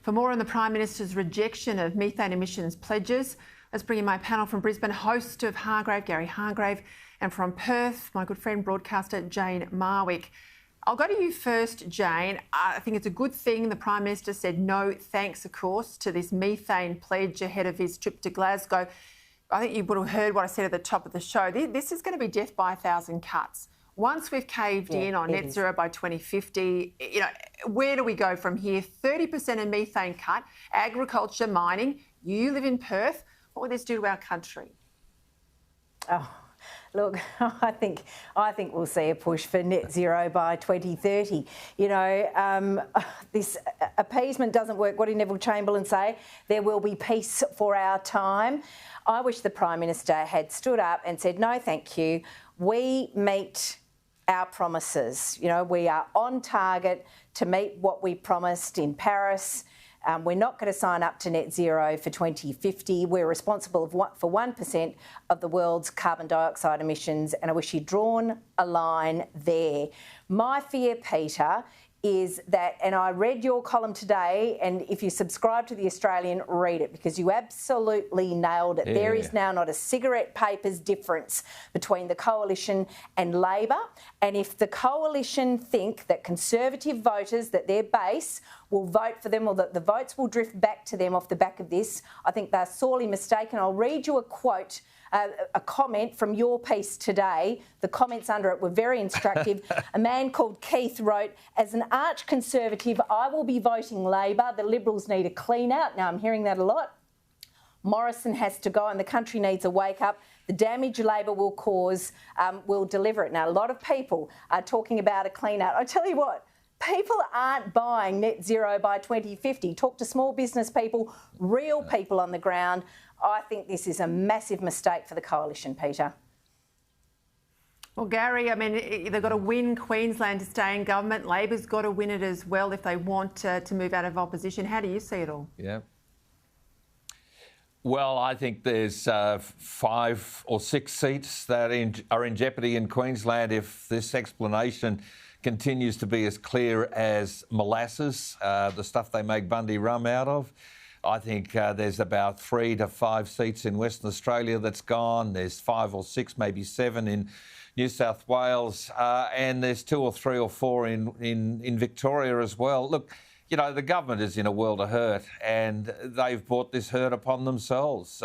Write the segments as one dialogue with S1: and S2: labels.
S1: For more on the Prime Minister's rejection of methane emissions pledges, let's bring in my panel from Brisbane, host of Hargrave, Gary Hargrave, and from Perth, my good friend broadcaster Jane Marwick. I'll go to you first, Jane. I think it's a good thing the Prime Minister said no thanks, of course, to this methane pledge ahead of his trip to Glasgow. I think you would have heard what I said at the top of the show. This is going to be death by 1,000 cuts. Once we've caved in on net zero by 2050, where do we go from here? 30% of methane cut, agriculture, mining. You live in Perth. What will this do to our country?
S2: Oh, look, I think we'll see a push for net zero by 2030. This appeasement doesn't work. What did Neville Chamberlain say? There will be peace for our time. I wish the Prime Minister had stood up and said, no, thank you. We meet our promises. We are on target to meet what we promised in Paris. We're not going to sign up to net zero for 2050. We're responsible for 1% of the world's carbon dioxide emissions, and I wish he'd drawn a line there. My fear, Peter, is that, and I read your column today, and if you subscribe to The Australian, read it, because you absolutely nailed it. Yeah. There is now not a cigarette paper's difference between the Coalition and Labor, and if the Coalition think that Conservative voters, that their base will vote for them, or that the votes will drift back to them off the back of this, I think they're sorely mistaken. I'll read you a quote, a comment from your piece today. The comments under it were very instructive. A man called Keith wrote, as an arch Conservative, I will be voting Labor. The Liberals need a clean out. Now, I'm hearing that a lot. Morrison has to go and the country needs a wake up. The damage Labor will cause will deliver it. Now, a lot of people are talking about a clean out. I tell you what, people aren't buying net zero by 2050. Talk to small business people, real people on the ground. I think this is a massive mistake for the Coalition, Peter.
S1: Well, Gary, I mean, they've got to win Queensland to stay in government. Labor's got to win it as well if they want to move out of opposition. How do you see it all?
S3: Yeah. Well, I think there's 5 or 6 seats that are in jeopardy in Queensland if this explanation continues to be as clear as molasses, the stuff they make Bundy rum out of. I think there's about 3 to 5 seats in Western Australia that's gone. There's 5 or 6, maybe 7 in New South Wales, and there's 2 or 3 or 4 in Victoria as well. Look, the government is in a world of hurt, and they've brought this hurt upon themselves.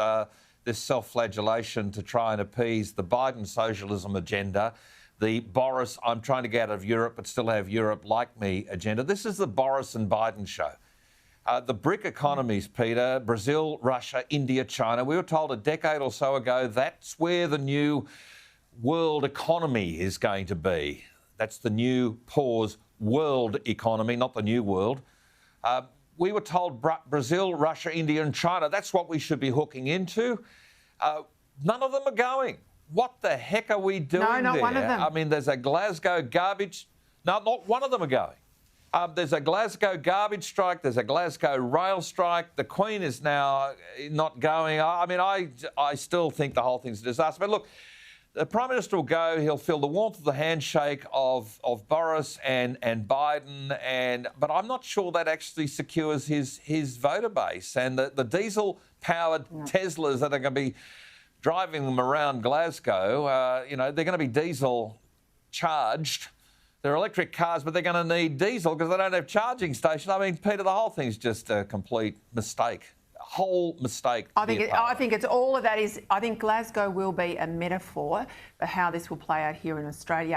S3: This self-flagellation to try and appease the Biden socialism agenda, the Boris, I'm trying to get out of Europe but still have Europe like me agenda. This is the Boris and Biden show. The BRIC economies, Peter, Brazil, Russia, India, China, we were told a decade or so ago that's where the new world economy is going to be. That's the new world economy, not the new world. We were told Brazil, Russia, India and China, that's what we should be hooking into. None of them are going. What the heck are we doing there?
S1: No, not one of them.
S3: I mean, there's a Glasgow garbage... No, not one of them are going. There's a Glasgow garbage strike. There's a Glasgow rail strike. The Queen is now not going. I mean, I still think the whole thing's a disaster. But look, the Prime Minister will go. He'll feel the warmth of the handshake of Boris and Biden. But I'm not sure that actually secures his voter base. And the diesel-powered Teslas that are going to be driving them around Glasgow, they're going to be diesel-charged. They're electric cars, but they're going to need diesel because they don't have charging stations. I mean, Peter, the whole thing's just a complete mistake. A whole mistake.
S1: I think it's all of that is... I think Glasgow will be a metaphor for how this will play out here in Australia.